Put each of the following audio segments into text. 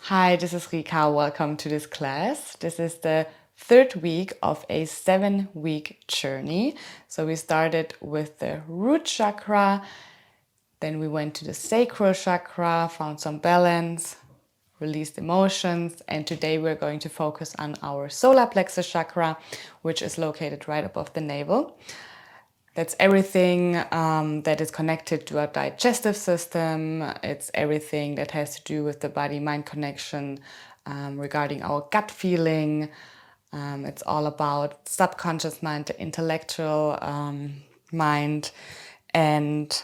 Hi, this is Rika. Welcome to this class. This is the third week of a 7-week journey. So we started with the root chakra, then we went to the sacral chakra, found some balance, released emotions, and today we're going to focus on our solar plexus chakra, which is located right above the navel. That's everything that is connected to our digestive system. It's everything that has to do with the body-mind connection regarding our gut feeling. It's all about subconscious mind, the intellectual mind. And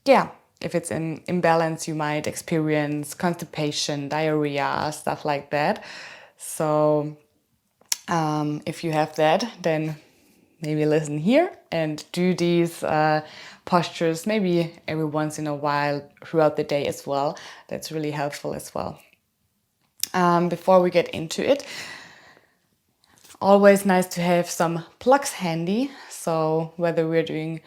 yeah, if it's in imbalance, you might experience constipation, diarrhea, stuff like that. So if you have that, then maybe listen here and do these postures maybe every once in a while throughout the day as well. That's really helpful as well. Before we get into it, always nice to have some plugs handy. So whether we're doing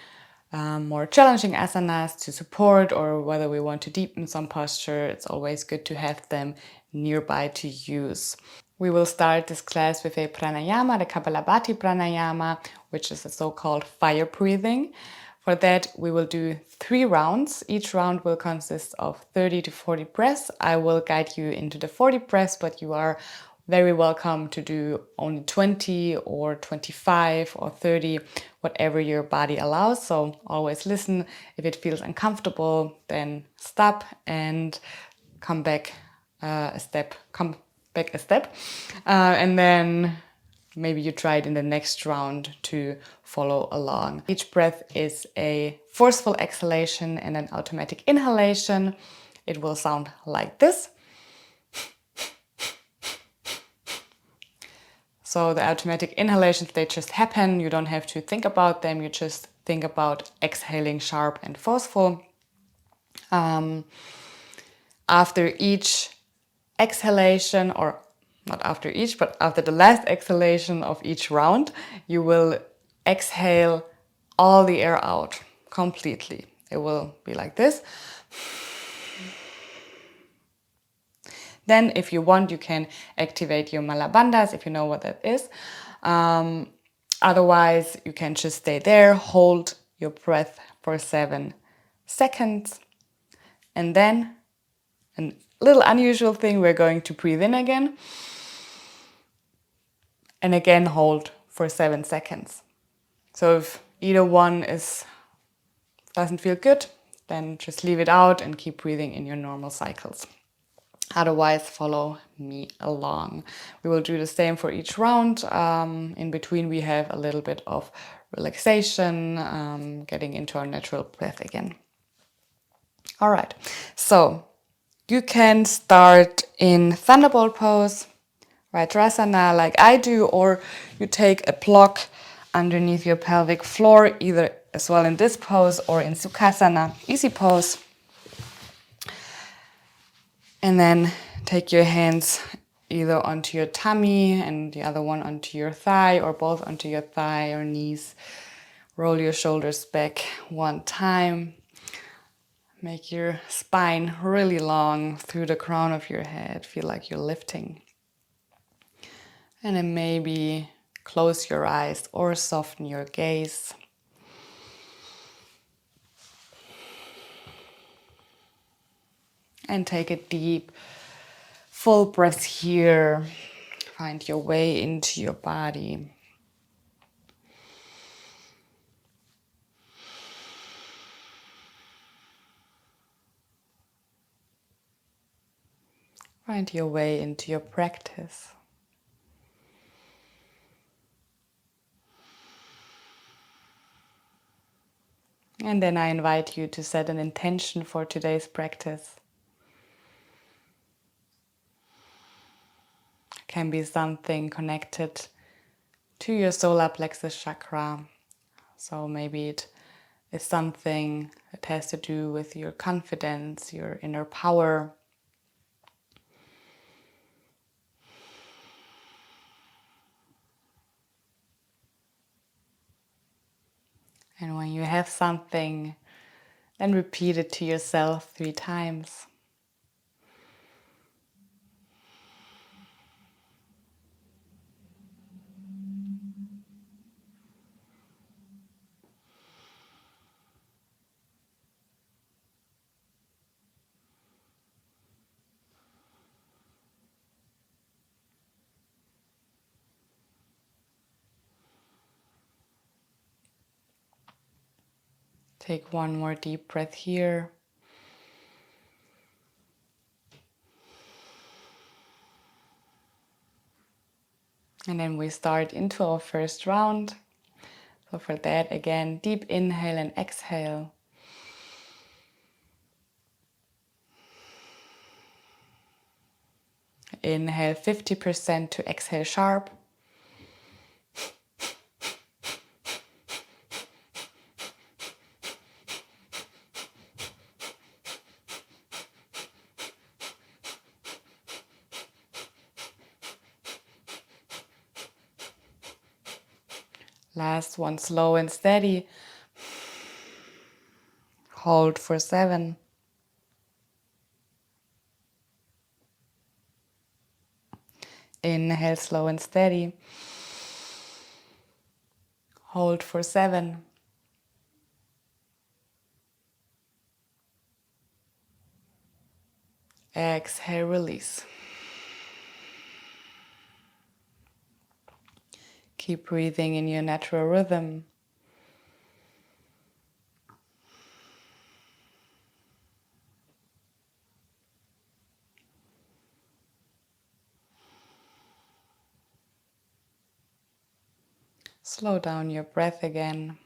more challenging asanas to support or whether we want to deepen some posture, it's always good to have them nearby to use. We will start this class with a pranayama, the Kapalabhati pranayama, which is a so-called fire breathing. For that, we will do 3 rounds. Each round will consist of 30 to 40 breaths. I will guide you into the 40 breaths, but you are very welcome to do only 20 or 25 or 30, whatever your body allows. So always listen. If it feels uncomfortable, then stop and come back a step. And then maybe you try it in the next round to follow along. Each breath is a forceful exhalation and an automatic inhalation. It will sound like this. So the automatic inhalations, they just happen. You don't have to think about them. You just think about exhaling sharp and forceful. After each exhalation, or not after each, but after the last exhalation of each round, you will exhale all the air out completely. It will be like this. Then if you want, you can activate your malabandhas, if you know what that is. Otherwise, you can just stay there, hold your breath for 7 seconds. And then, a little unusual thing, we're going to breathe in again. And again, hold for 7 seconds. So if either one doesn't feel good, then just leave it out and keep breathing in your normal cycles. Otherwise, follow me along. We will do the same for each round. In between, we have a little bit of relaxation, getting into our natural breath again. All right, so you can start in Thunderbolt pose, Vajrasana like I do, or you take a block underneath your pelvic floor, either as well in this pose or in Sukhasana, easy pose. And then take your hands either onto your tummy and the other one onto your thigh, or both onto your thigh or knees. Roll your shoulders back one time. Make your spine really long through the crown of your head. Feel like you're lifting. And then maybe close your eyes or soften your gaze. And take a deep, full breath here. Find your way into your body. Find your way into your practice. And then I invite you to set an intention for today's practice. It can be something connected to your solar plexus chakra. So maybe it is something that has to do with your confidence, your inner power. And when you have something, then repeat it to yourself 3 times. Take one more deep breath here. And then we start into our first round. So for that, again, deep inhale and exhale. Inhale 50% to exhale sharp. Last one, slow and steady. Hold for 7. Inhale, slow and steady. Hold for 7. Exhale, release. Keep breathing in your natural rhythm. Slow down your breath again.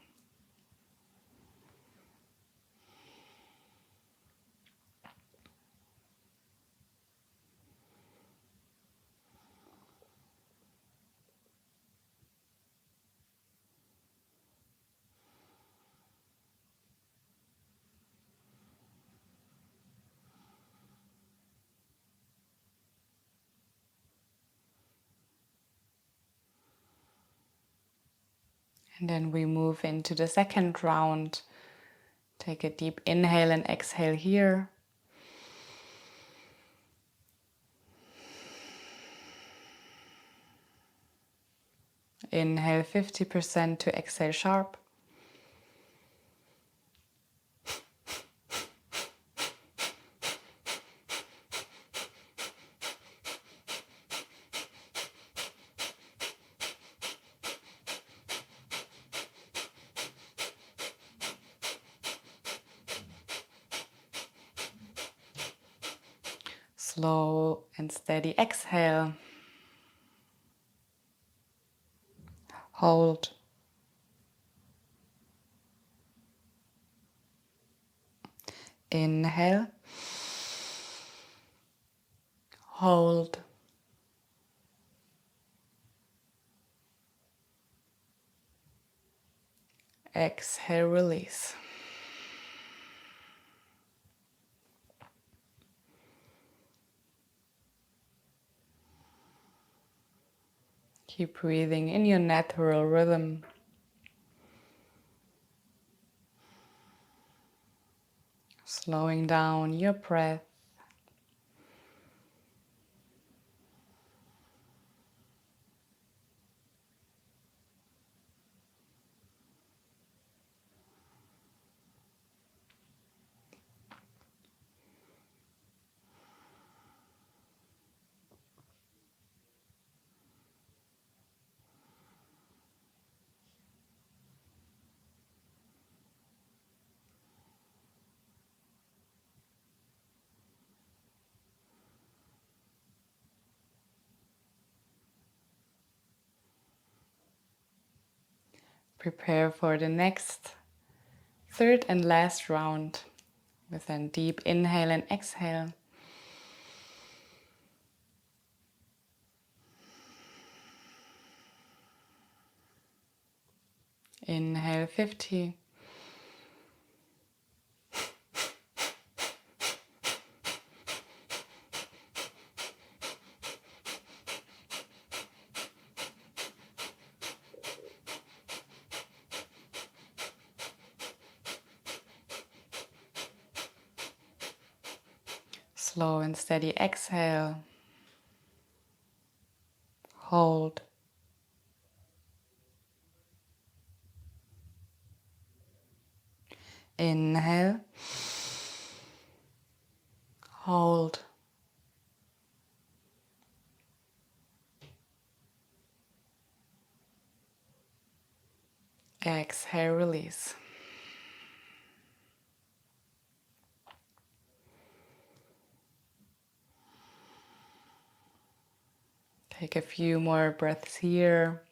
And then we move into the second round. Take a deep inhale and exhale here. Inhale 50% to exhale sharp. Slow and steady exhale. Hold. Inhale. Hold. Exhale, release. Keep breathing in your natural rhythm. Slowing down your breath. Prepare for the next, third and last round with a deep inhale and exhale. Inhale 50. Slow and steady exhale. Hold. Inhale. Hold. Exhale, release. Take a few more breaths here.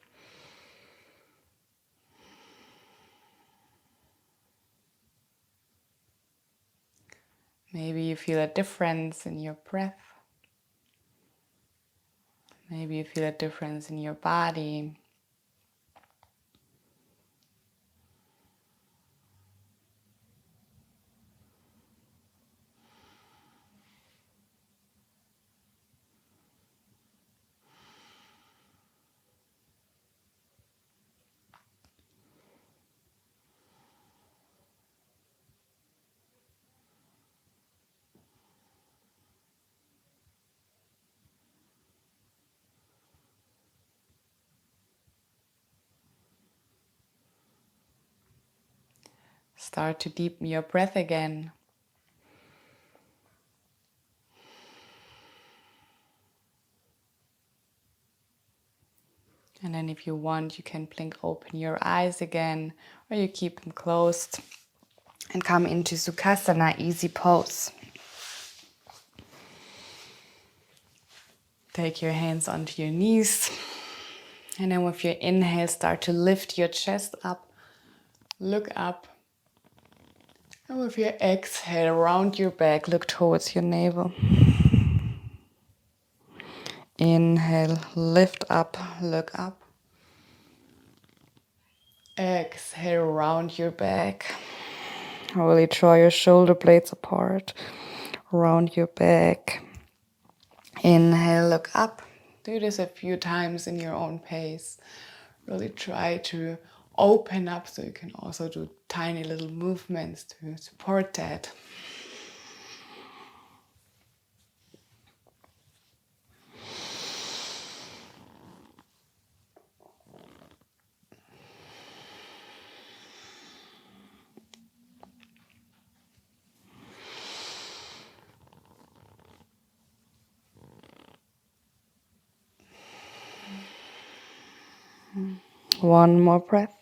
Maybe you feel a difference in your breath. Maybe you feel a difference in your body. Start to deepen your breath again. And then if you want, you can blink open your eyes again, or you keep them closed and come into Sukhasana, easy pose. Take your hands onto your knees. And then with your inhale, start to lift your chest up, look up. And with your exhale, round your back, look towards your navel. Inhale, lift up, look up. Exhale, round your back. Really draw your shoulder blades apart. Round your back. Inhale, look up. Do this a few times in your own pace. Really try to open up so you can also do tiny little movements to support that. One more breath.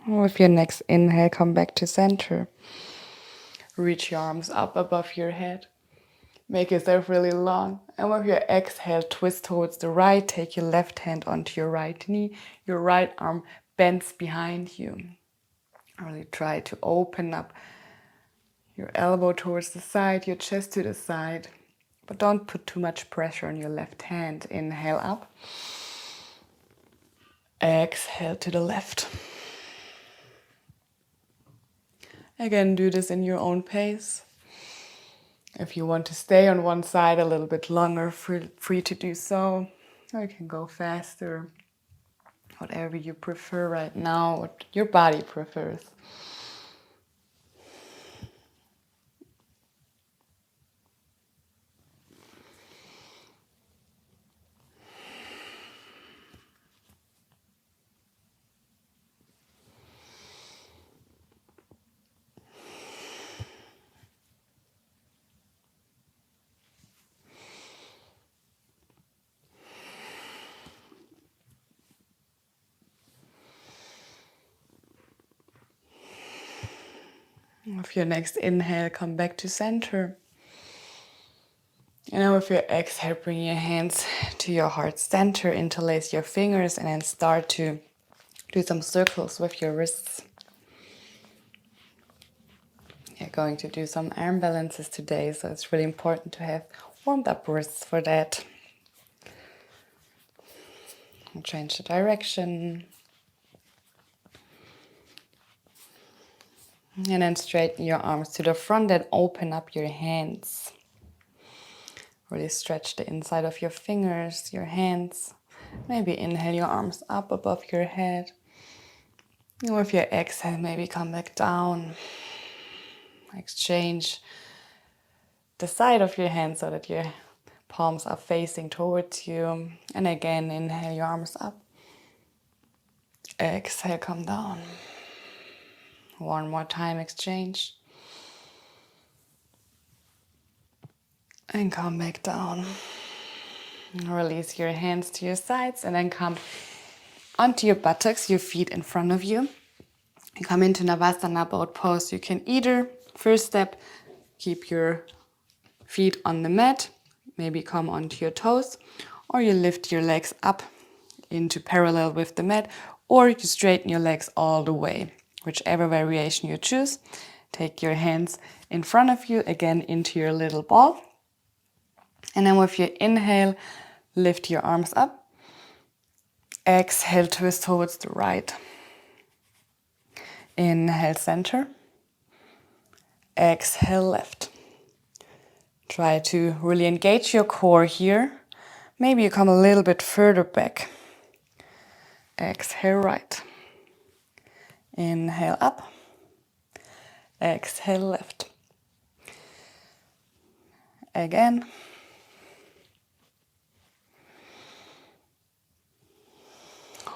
With your next inhale, come back to center. Reach your arms up above your head. Make yourself really long. And with your exhale, twist towards the right. Take your left hand onto your right knee. Your right arm bends behind you. Really try to open up your elbow towards the side, your chest to the side. But don't put too much pressure on your left hand. Inhale up. Exhale to the left. Again, do this in your own pace. If you want to stay on one side a little bit longer, free to do so. Or you can go faster. Whatever you prefer right now, what your body prefers. With your next inhale, come back to center. And now with your exhale, bring your hands to your heart center, interlace your fingers, and then start to do some circles with your wrists. You're going to do some arm balances today, so it's really important to have warmed up wrists for that. And change the direction. And then straighten your arms to the front and open up your hands. Really stretch the inside of your fingers, your hands. Maybe inhale your arms up above your head. And with your exhale, maybe come back down. Exchange the side of your hands so that your palms are facing towards you. And again, inhale your arms up. Exhale, come down. One more time, exchange. And come back down. Release your hands to your sides and then come onto your buttocks, your feet in front of you. You come into Navasana boat pose. You can either, first step, keep your feet on the mat, maybe come onto your toes, or you lift your legs up into parallel with the mat, or you straighten your legs all the way. Whichever variation you choose, take your hands in front of you, again into your little ball. And then with your inhale, lift your arms up. Exhale, twist towards the right. Inhale, center. Exhale, left. Try to really engage your core here. Maybe you come a little bit further back. Exhale, right. Inhale, up. Exhale, left. Again.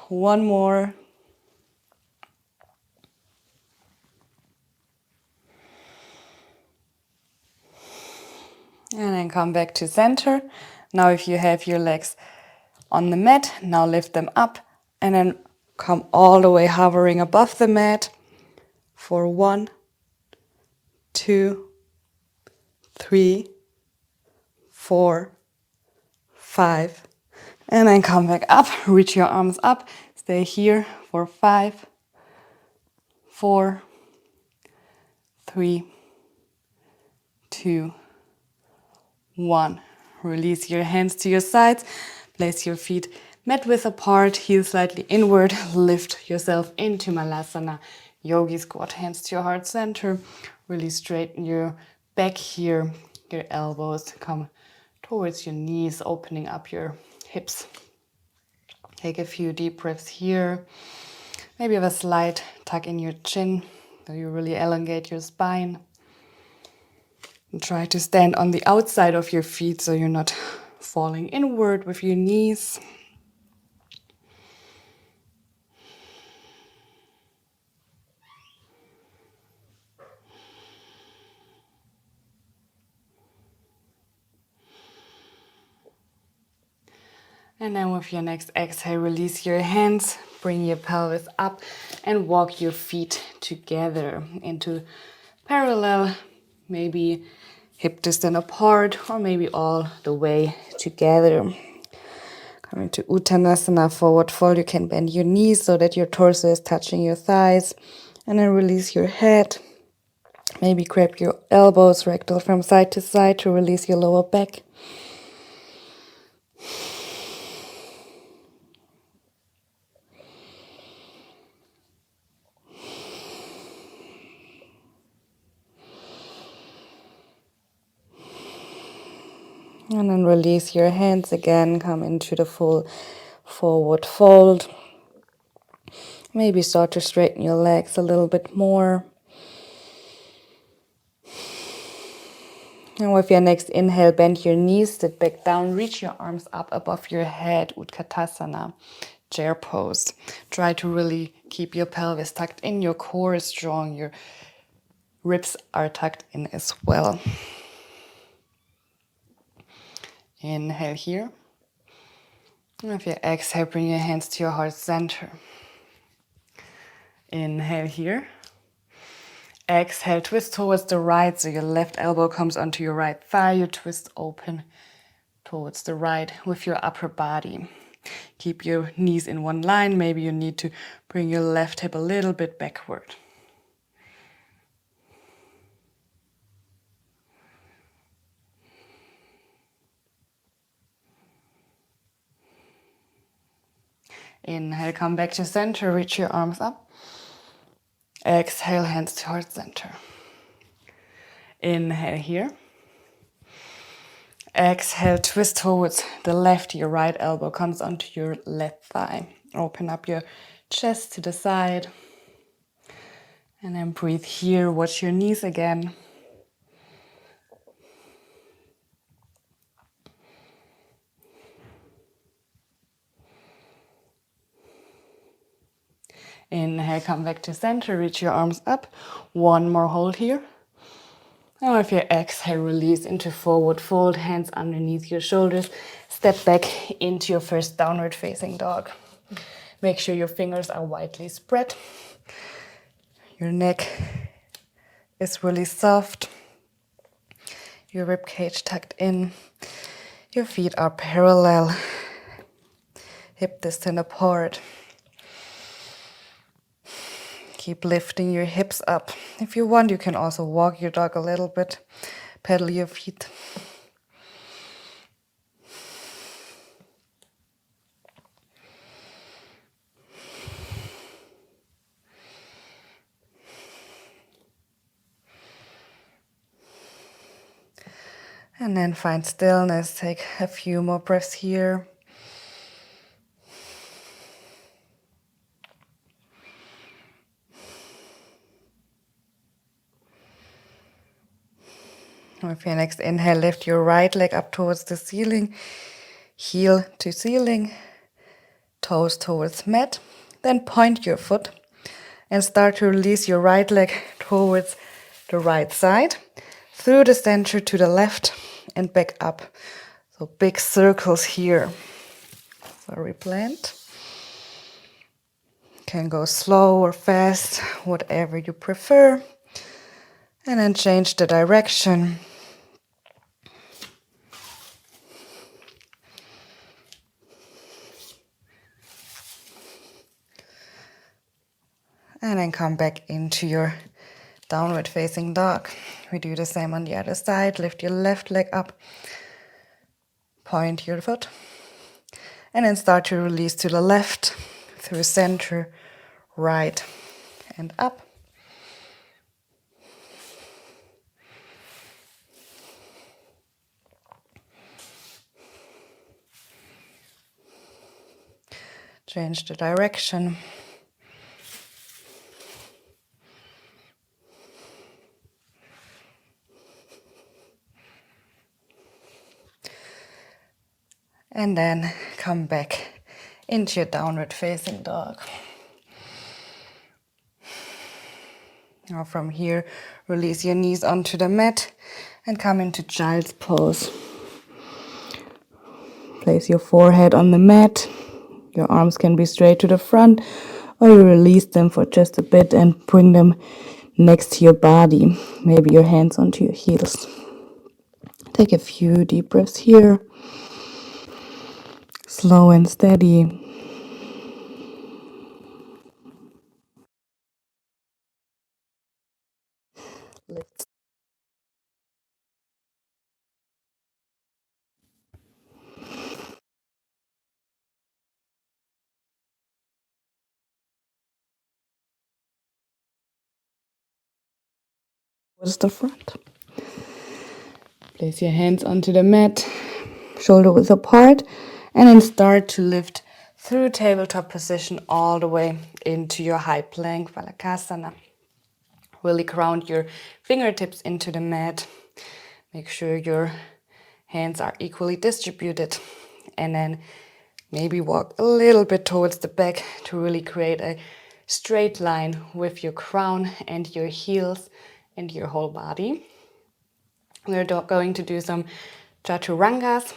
One more. And then come back to center. Now if you have your legs on the mat, now lift them up and then come all the way hovering above the mat for 1, 2, 3, 4, 5. And then come back up, reach your arms up, stay here for 5, 4, 3, 2, 1. Release your hands to your sides. Place your feet mat width apart, heels slightly inward. Lift yourself into Malasana. Yogi squat, hands to your heart center. Really straighten your back here. Your elbows come towards your knees, opening up your hips. Take a few deep breaths here. Maybe have a slight tuck in your chin, so you really elongate your spine. And try to stand on the outside of your feet so you're not falling inward with your knees. And then with your next exhale, release your hands, bring your pelvis up and walk your feet together into parallel, maybe hip distance apart or maybe all the way together. Coming to Uttanasana, forward fold, you can bend your knees so that your torso is touching your thighs and then release your head. Maybe grab your elbows rectal from side to side to release your lower back. And then release your hands again, come into the full forward fold. Maybe start to straighten your legs a little bit more. And with your next inhale, bend your knees, sit back down, reach your arms up above your head, Utkatasana, chair pose. Try to really keep your pelvis tucked in, your core is strong, your ribs are tucked in as well. Inhale here. And with your exhale, bring your hands to your heart center. Inhale here. Exhale, twist towards the right, so your left elbow comes onto your right thigh. You twist open towards the right with your upper body. Keep your knees in one line. Maybe you need to bring your left hip a little bit backward. Inhale, come back to center, reach your arms up. Exhale, hands to heart center. Inhale here. Exhale, twist towards the left. Your right elbow comes onto your left thigh. Open up your chest to the side. And then breathe here. Watch your knees again. Inhale, come back to center, reach your arms up. One more hold here. Now with your exhale, release into forward fold, hands underneath your shoulders. Step back into your first downward facing dog. Make sure your fingers are widely spread. Your neck is really soft. Your rib cage tucked in. Your feet are parallel, hip distance apart. Keep lifting your hips up. If you want, you can also walk your dog a little bit, pedal your feet. And then find stillness. Take a few more breaths here. With your next inhale, lift your right leg up towards the ceiling. Heel to ceiling. Toes towards mat. Then point your foot and start to release your right leg towards the right side. Through the center to the left and back up. So big circles here. So replant. Can go slow or fast, whatever you prefer. And then change the direction. And then come back into your downward facing dog. We do the same on the other side. Lift your left leg up. Point your foot. And then start to release to the left, through center, right, and up. Change the direction. And then come back into your downward facing dog. Now from here, release your knees onto the mat and come into child's pose. Place your forehead on the mat. Your arms can be straight to the front, or you release them for just a bit and bring them next to your body. Maybe your hands onto your heels. Take a few deep breaths here. Slow and steady. Lift. Towards the front. Place your hands onto the mat, shoulder width apart, and then start to lift through tabletop position all the way into your high plank, Valakasana. Really ground your fingertips into the mat. Make sure your hands are equally distributed. And then maybe walk a little bit towards the back to really create a straight line with your crown and your heels and your whole body. We're going to do some Chaturangas.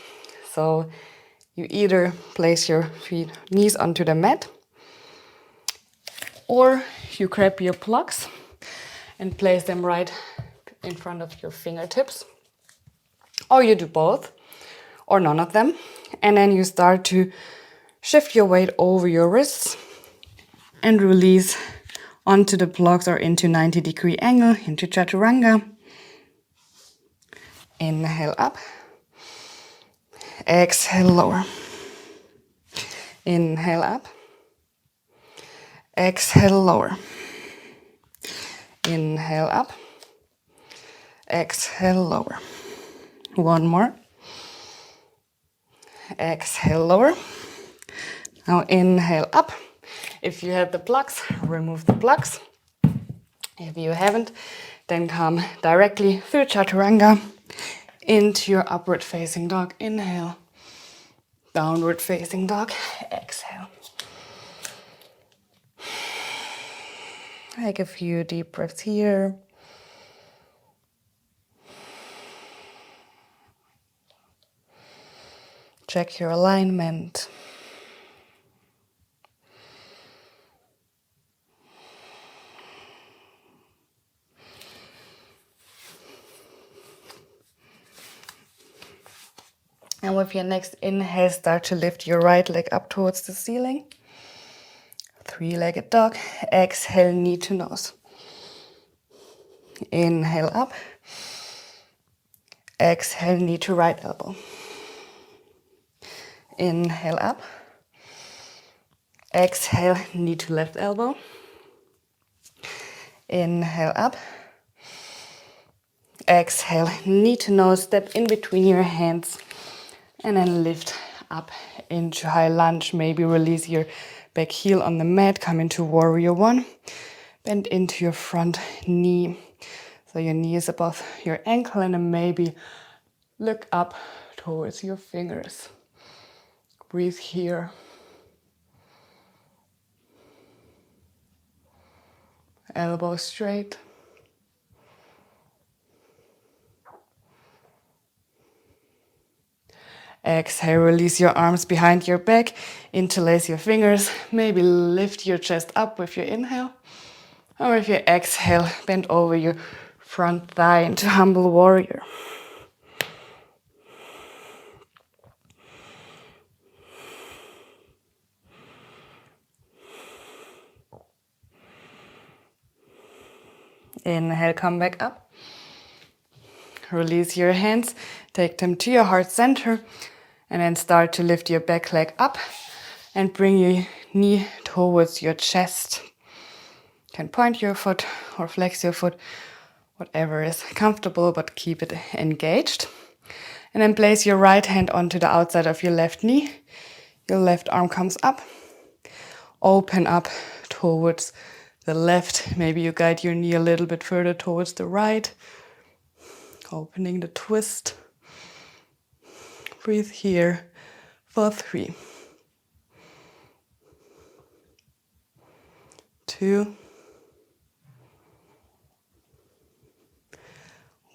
So you either place your knees onto the mat, or you grab your blocks and place them right in front of your fingertips. Or you do both, or none of them. And then you start to shift your weight over your wrists and release onto the blocks or into 90-degree angle, into Chaturanga. Inhale up. Exhale lower. Inhale up. Exhale lower. Inhale up. Exhale lower. One more. Exhale lower. Now inhale up. If you have the blocks, remove the blocks. If you haven't, then come directly through Chaturanga into your upward facing dog. Inhale. Downward facing dog. Exhale. Take a few deep breaths here. Check your alignment. And with your next inhale, start to lift your right leg up towards the ceiling. Three-legged dog. Exhale, knee to nose. Inhale up. Exhale, knee to right elbow. Inhale up. Exhale, knee to left elbow. Inhale up. Exhale, knee to nose, step in between your hands. And then lift up into high lunge. Maybe release your back heel on the mat. Come into warrior one. Bend into your front knee. So your knee is above your ankle, and then maybe look up towards your fingers. Breathe here. Elbow straight. Exhale, release your arms behind your back. Interlace your fingers. Maybe lift your chest up with your inhale. Or with your exhale, bend over your front thigh into humble warrior. Inhale, come back up. Release your hands, take them to your heart center, and then start to lift your back leg up and bring your knee towards your chest. You can point your foot or flex your foot, whatever is comfortable, but keep it engaged. And then place your right hand onto the outside of your left knee. Your left arm comes up. Open up towards the left. Maybe you guide your knee a little bit further towards the right. Opening the twist. Breathe here for 3, 2,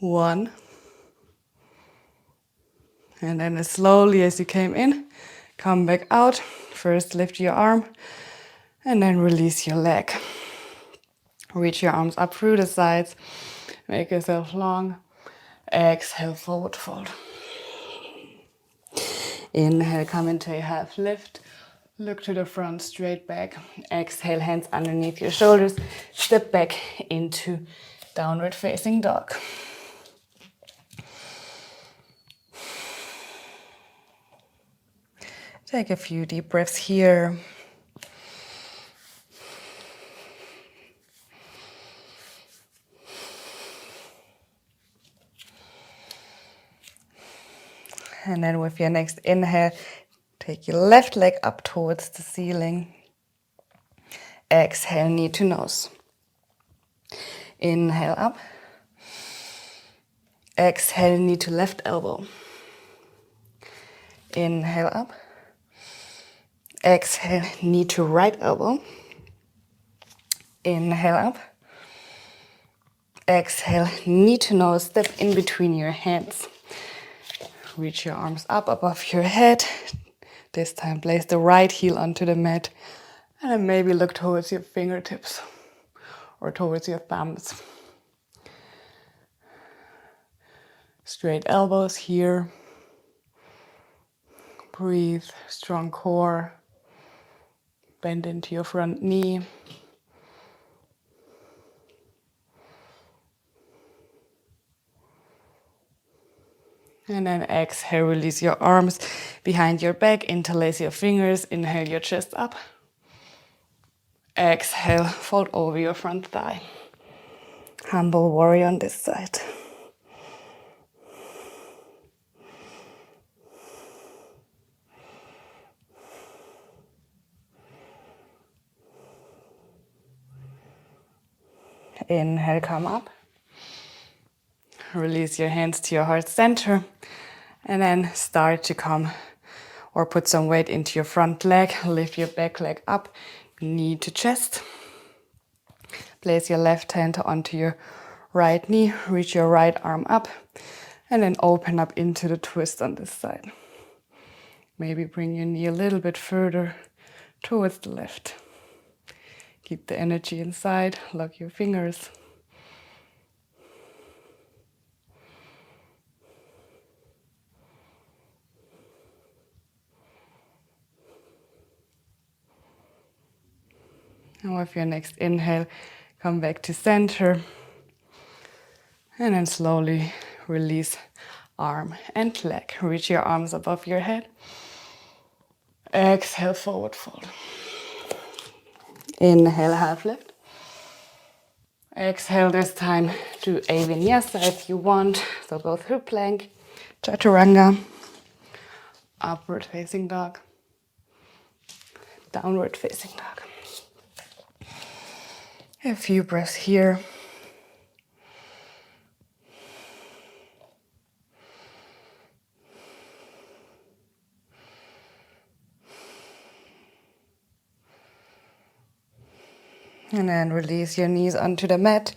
1. And then as slowly as you came in, come back out. First lift your arm and then release your leg. Reach your arms up through the sides. Make yourself long. Exhale, forward fold. Inhale, come into a half lift. Look to the front, straight back. Exhale, hands underneath your shoulders. Step back into downward facing dog. Take a few deep breaths here. And then with your next inhale, take your left leg up towards the ceiling. Exhale, knee to nose. Inhale up. Exhale, knee to left elbow. Inhale up. Exhale, knee to right elbow. Inhale up. Exhale, knee to nose, step in between your hands. Reach your arms up above your head. This time place the right heel onto the mat. And then maybe look towards your fingertips or towards your thumbs. Straight elbows here. Breathe, strong core. Bend into your front knee. And then exhale, release your arms behind your back, interlace your fingers, inhale your chest up. Exhale, fold over your front thigh. Humble warrior on this side. Inhale, come up. Release your hands to your heart center. And then start to come or put some weight into your front leg. Lift your back leg up, knee to chest. Place your left hand onto your right knee. Reach your right arm up. And then open up into the twist on this side. Maybe bring your knee a little bit further towards the left. Keep the energy inside. Lock your fingers. And with your next inhale, come back to center. And then slowly release arm and leg. Reach your arms above your head. Exhale, forward fold. Inhale, half lift. Exhale, this time do a vinyasa if you want. So go through plank, chaturanga, upward facing dog, downward facing dog. A few breaths here. And then release your knees onto the mat.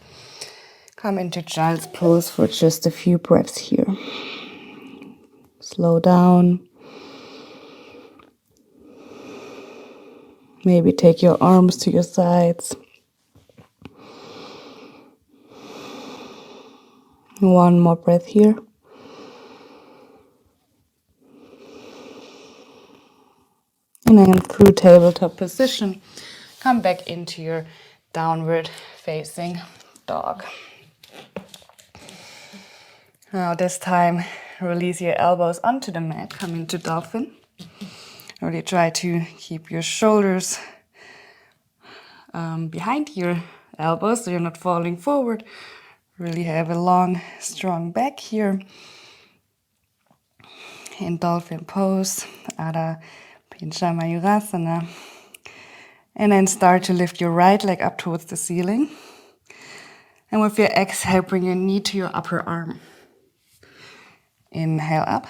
Come into child's pose for just a few breaths here. Slow down. Maybe take your arms to your sides. One more breath here. And then through tabletop position, come back into your downward facing dog. Now this time, release your elbows onto the mat. Come into Dolphin. Really try to keep your shoulders behind your elbows so you're not falling forward. Really have a long, strong back here. In Dolphin pose, Adha Pincha Mayurasana. And then start to lift your right leg up towards the ceiling. And with your exhale, bring your knee to your upper arm. Inhale up.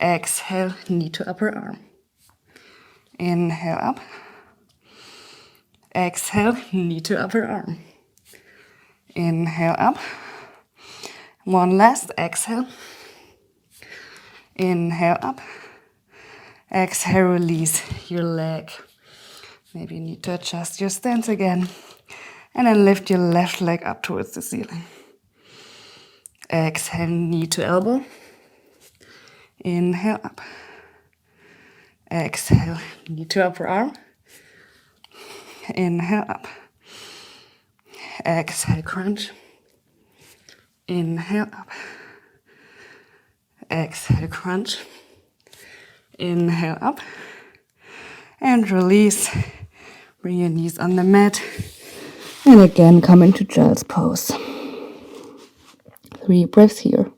Exhale, knee to upper arm. Inhale up. Exhale, knee to upper arm. Inhale up. One last exhale. Inhale up. Exhale, release your leg. Maybe you need to adjust your stance again. And then lift your left leg up towards the ceiling. Exhale, knee to elbow. Inhale up. Exhale, knee to upper arm. Inhale up. Exhale, crunch. Inhale up. Exhale, crunch. Inhale up. And release. Bring your knees on the mat. And again, come into child's pose. 3 breaths here.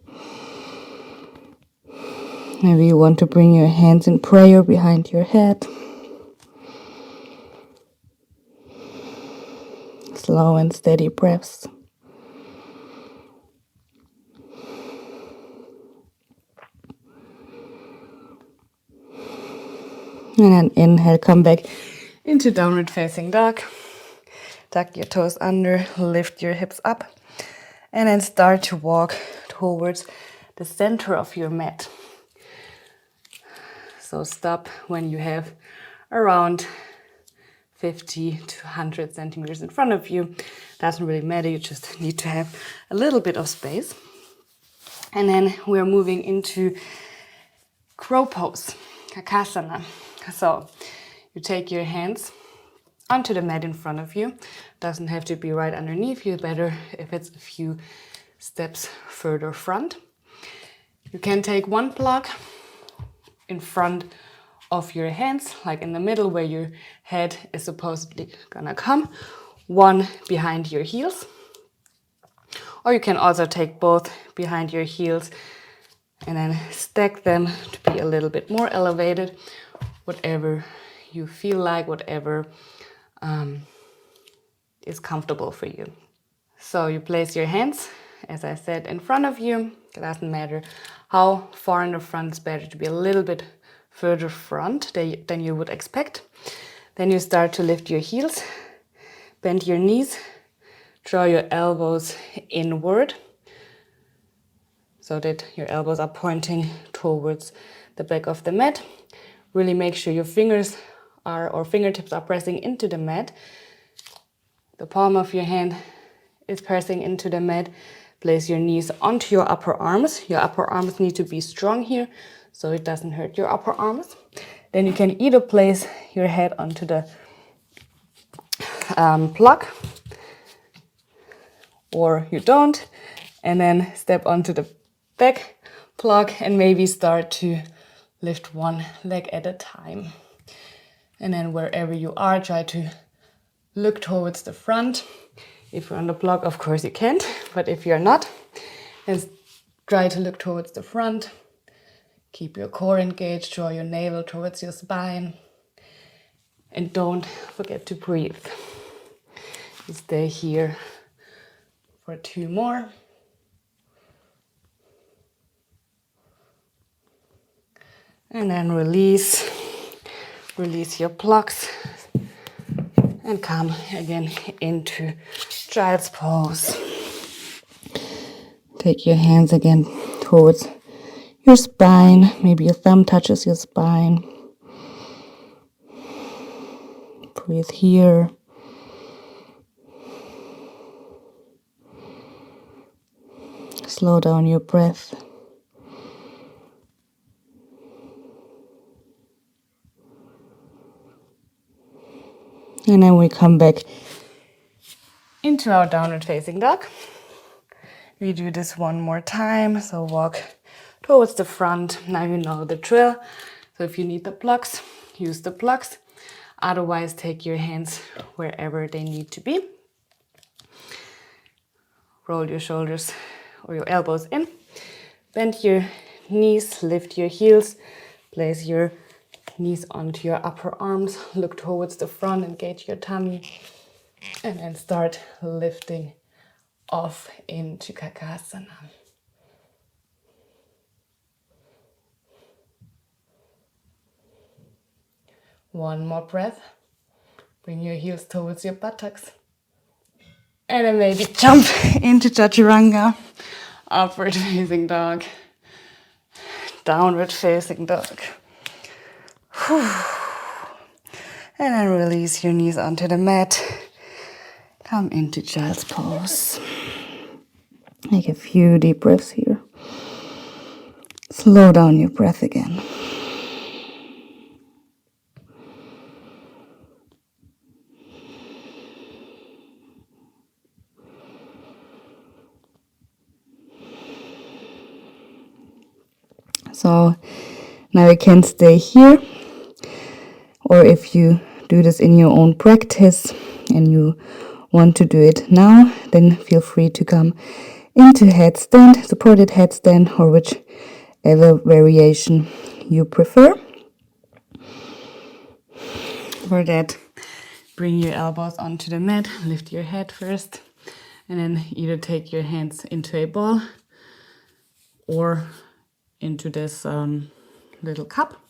Maybe you want to bring your hands in prayer behind your head. Slow and steady breaths. And then inhale, come back into downward facing dog. Tuck your toes under, lift your hips up. And then start to walk towards the center of your mat. So stop when you have around 50 to 100 centimeters in front of you. Doesn't really matter, you just need to have a little bit of space. And then we're moving into crow pose, rikasyoga. So you take your hands onto the mat in front of you. Doesn't have to be right underneath you, better if it's a few steps further front. You can take one block in front of your hands, like in the middle where your head is supposedly gonna come, one behind your heels. Or you can also take both behind your heels and then stack them to be a little bit more elevated, whatever you feel like, whatever is comfortable for you. So you place your hands, as I said, in front of you. It doesn't matter how far in the front, it's better to be a little bit further front than you would expect. Then you start to lift your heels, bend your knees, draw your elbows inward so that your elbows are pointing towards the back of the mat. Really make sure your fingers or fingertips are pressing into the mat. The palm of your hand is pressing into the mat. Place your knees onto your upper arms. Your upper arms need to be strong here so it doesn't hurt your upper arms. Then you can either place your head onto the block, or you don't, and then step onto the back block and maybe start to lift one leg at a time. And then wherever you are, try to look towards the front. If you're on the block, of course you can't, but if you're not, then try to look towards the front. Keep your core engaged, draw your navel towards your spine, and don't forget to breathe. Stay here for 2 more. And then release your blocks and come again into child's pose. Take your hands again towards your spine. Maybe your thumb touches your spine. Breathe here. Slow down your breath. And then we come back into our downward facing dog. We do this one more time. So walk towards the front. Now you know the drill. So if you need the blocks, use the blocks. Otherwise, take your hands wherever they need to be. Roll your shoulders or your elbows in. Bend your knees, lift your heels. Place your knees onto your upper arms. Look towards the front, engage your tummy. And then start lifting off into Kakasana. One more breath. Bring your heels towards your buttocks. And then maybe jump into Chaturanga. Upward facing dog. Downward facing dog. Whew. And then release your knees onto the mat. Come into child's pose. Take a few deep breaths here. Slow down your breath again. So now you can stay here, or if you do this in your own practice and you want to do it now, then feel free to come into headstand, supported headstand, or whichever variation you prefer. For that, bring your elbows onto the mat, lift your head first, and then either take your hands into a ball or into this little cup,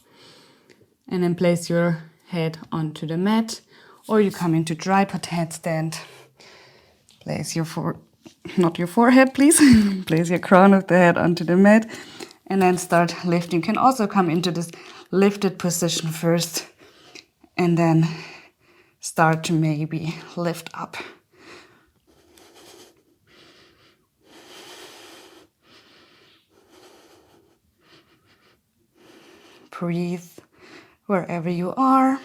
and then place your head onto the mat, or you come into tripod headstand. Place not your forehead, please. Place your crown of the head onto the mat, and then start lifting. You can also come into this lifted position first, and then start to maybe lift up. Breathe wherever you are.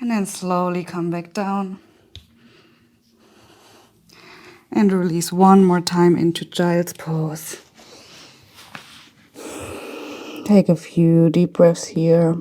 And then slowly come back down. And release one more time into child's pose. Take a few deep breaths here.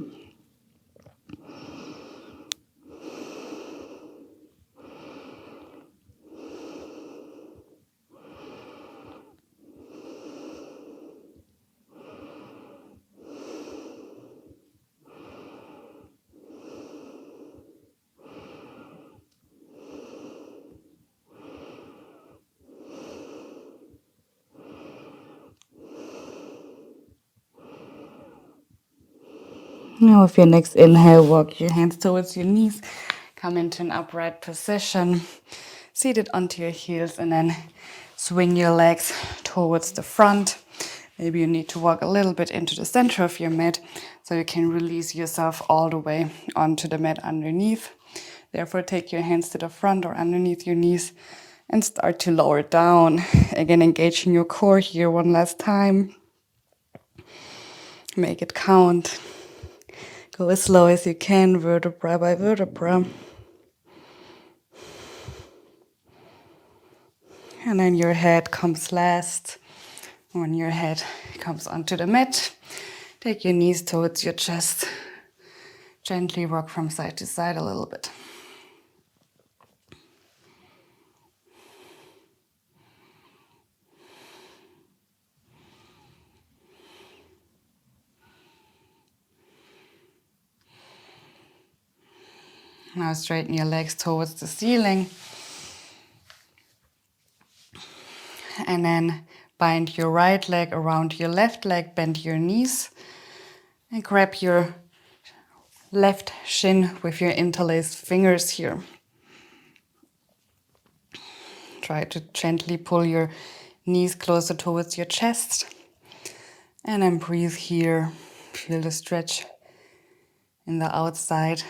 Now with your next inhale, walk your hands towards your knees. Come into an upright position, seated onto your heels, and then swing your legs towards the front. Maybe you need to walk a little bit into the center of your mat so you can release yourself all the way onto the mat underneath. Therefore, take your hands to the front or underneath your knees And start to lower down. Again, engaging your core here one last time. Make it count. Go as slow as you can, vertebra by vertebra. And then your head comes last. When your head comes onto the mat, take your knees towards your chest. Gently rock from side to side a little bit. Now straighten your legs towards the ceiling. And then bind your right leg around your left leg, bend your knees, and grab your left shin with your interlaced fingers here. Try to gently pull your knees closer towards your chest. And then breathe here. Feel the stretch in the outside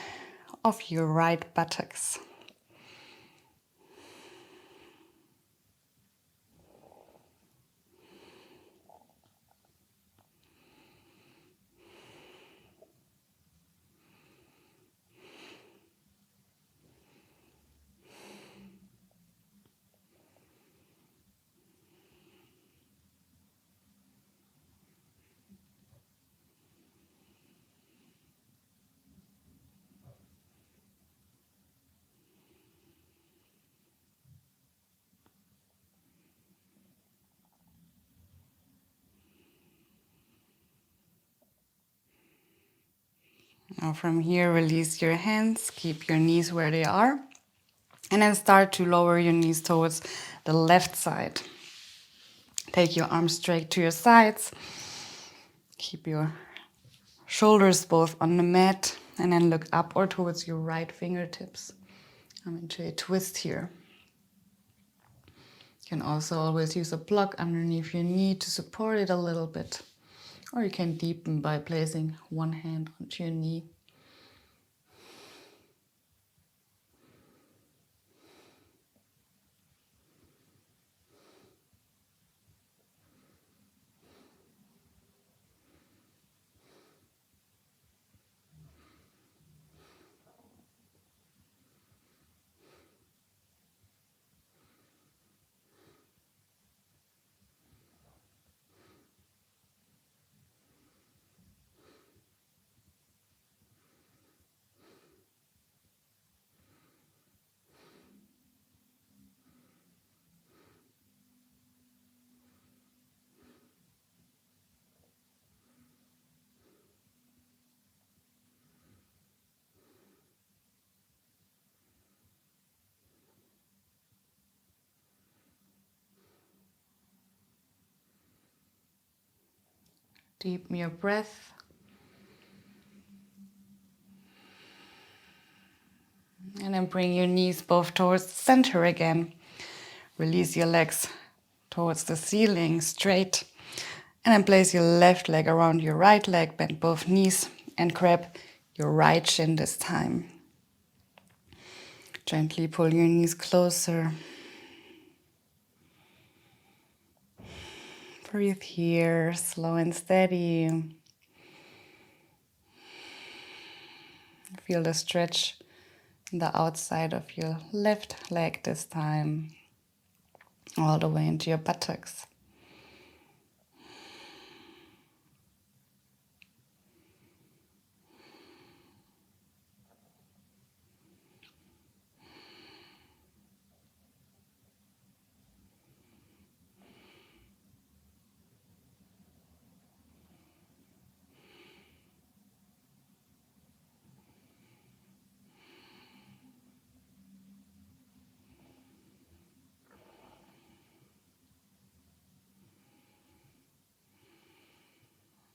of your right buttocks. Now from here, release your hands, keep your knees where they are, and then start to lower your knees towards the left side. Take your arms straight to your sides, keep your shoulders both on the mat, and then look up or towards your right fingertips. Come into a twist here. You can also always use a block underneath your knee to support it a little bit. Or you can deepen by placing one hand onto your knee. Deepen your breath. And then bring your knees both towards the center again. Release your legs towards the ceiling, straight. And then place your left leg around your right leg, bend both knees, and grab your right shin this time. Gently pull your knees closer. Breathe here, slow and steady. Feel the stretch in the outside of your left leg this time, all the way into your buttocks.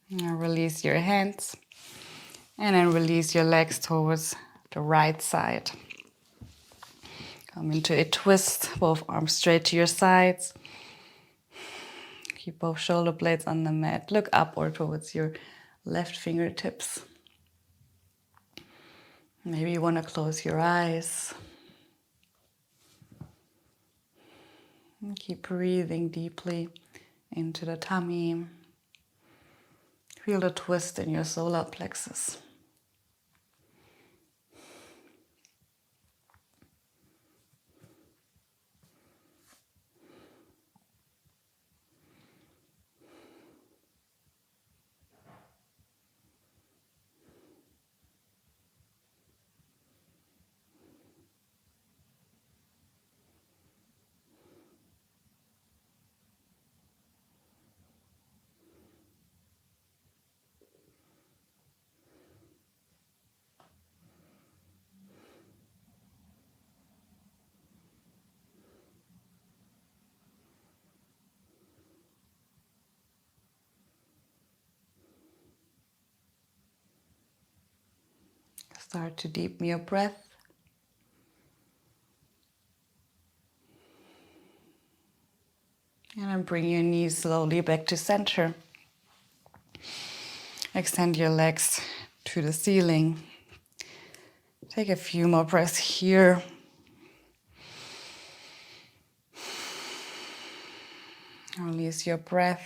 Now release your hands and then release your legs towards the right side. Come into a twist, both arms straight to your sides. Keep both shoulder blades on the mat. Look up or towards your left fingertips. Maybe you want to close your eyes. And keep breathing deeply into the tummy. Feel the twist in your solar plexus. Start to deepen your breath. And then bring your knees slowly back to center. Extend your legs to the ceiling. Take a few more breaths here. Release your breath.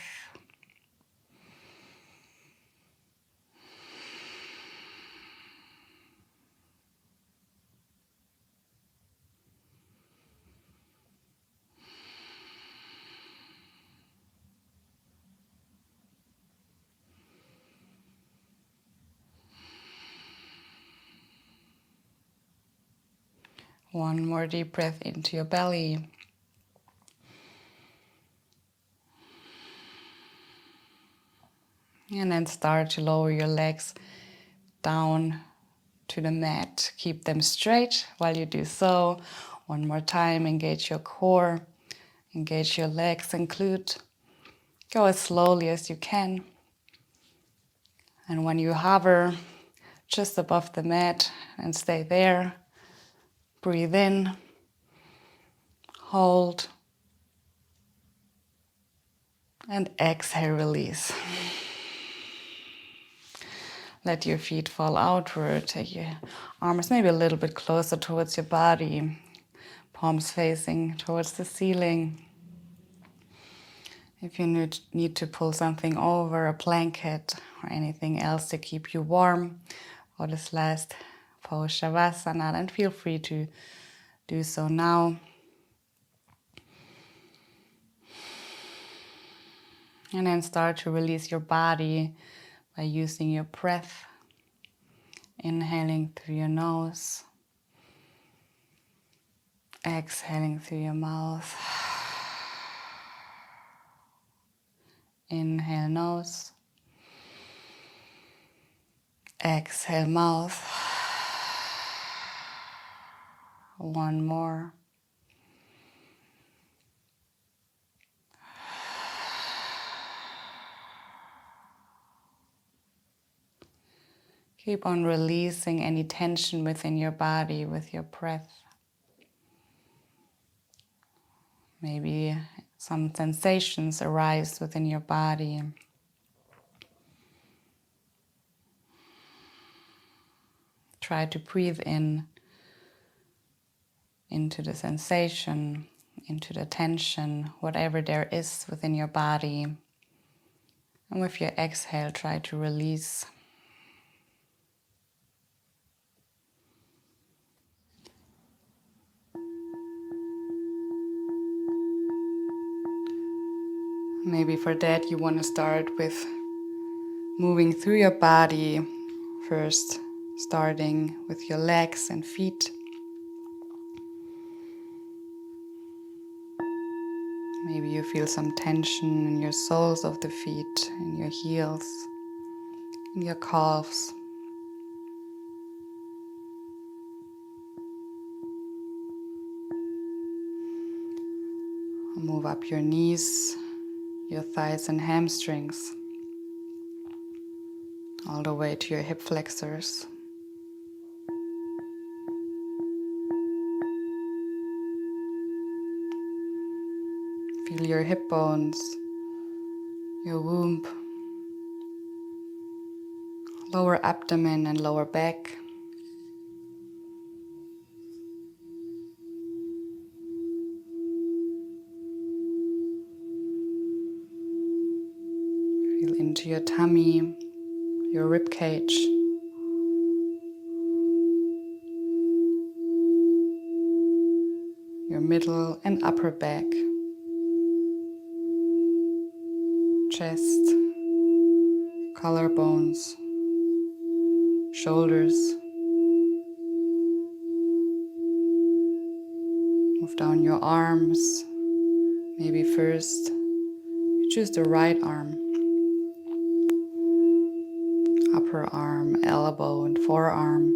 One more deep breath into your belly. And then start to lower your legs down to the mat. Keep them straight while you do so. One more time, engage your core, engage your legs and glute. Go as slowly as you can. And when you hover just above the mat and stay there, breathe in, hold, and exhale, release. Let your feet fall outward. Take your arms maybe a little bit closer towards your body. Palms facing towards the ceiling. If you need to pull something over, a blanket or anything else to keep you warm for this last pose, Savasana, then feel free to do so now. And then start to release your body by using your breath. Inhaling through your nose. Exhaling through your mouth. Inhale nose. Exhale mouth. One more. Keep on releasing any tension within your body with your breath. Maybe some sensations arise within your body. Try to breathe in into the sensation, into the tension, whatever there is within your body. And with your exhale, try to release. Maybe for that you want to start with moving through your body, first starting with your legs and feet. Maybe you feel some tension in your soles of the feet, in your heels, in your calves. Move up your knees, your thighs and hamstrings, all the way to your hip flexors. Feel your hip bones, your womb, lower abdomen and lower back. Feel into your tummy, your rib cage. Your middle and upper back. Chest, collarbones, shoulders. Move down your arms. Maybe first you choose the right arm. Upper arm, elbow and forearm.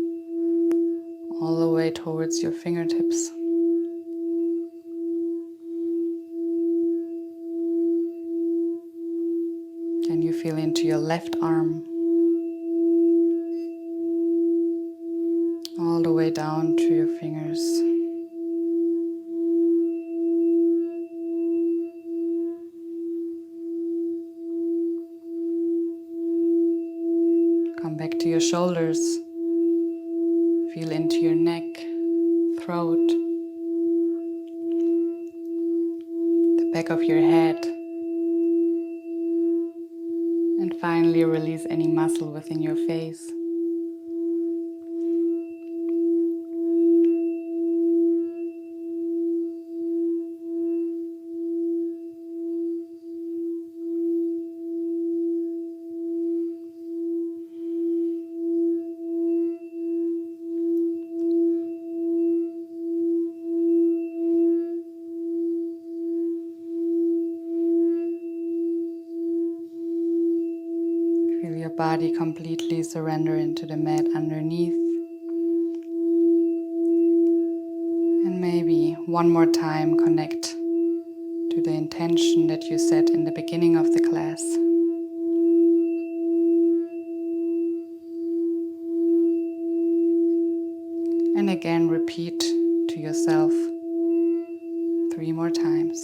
All the way towards your fingertips. And you feel into your left arm. All the way down to your fingers. Come back to your shoulders. Feel into your neck, throat, the back of your head. And finally release any muscle within your face. Feel your body completely surrender into the mat underneath. And maybe one more time connect to the intention that you set in the beginning of the class. And again repeat to yourself 3 more times.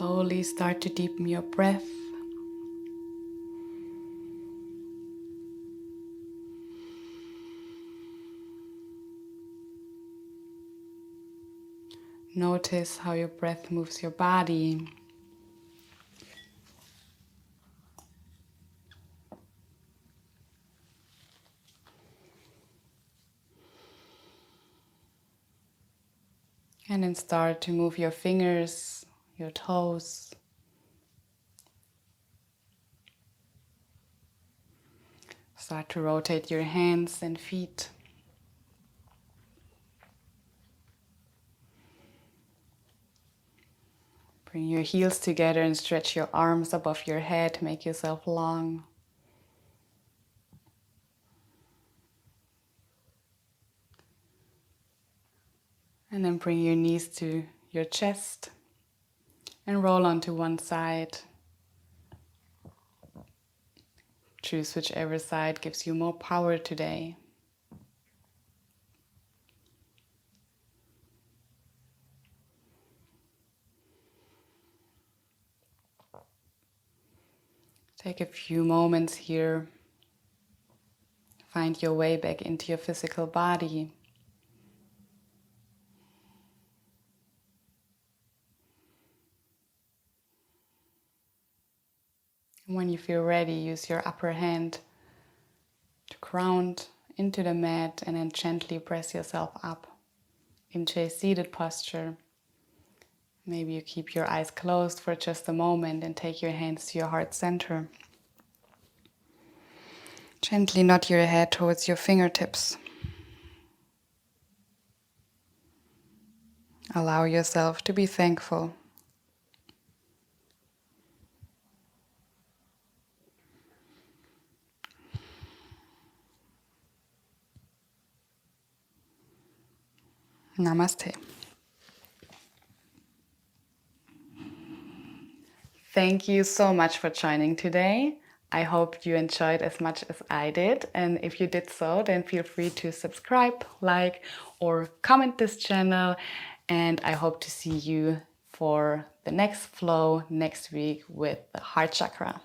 Slowly start to deepen your breath. Notice how your breath moves your body. And then start to move your fingers, your toes. Start to rotate your hands and feet. Bring your heels together and stretch your arms above your head. Make yourself long. And then bring your knees to your chest and roll onto one side. Choose whichever side gives you more power today. Take a few moments here. Find your way back into your physical body. And when you feel ready, use your upper hand to ground into the mat and then gently press yourself up into a seated posture. Maybe you keep your eyes closed for just a moment and take your hands to your heart center. Gently nod your head towards your fingertips. Allow yourself to be thankful. Namaste. Thank you so much for joining today. I hope you enjoyed as much as I did. And if you did so, then feel free to subscribe, like, or comment this channel. And I hope to see you for the next flow next week with the heart chakra.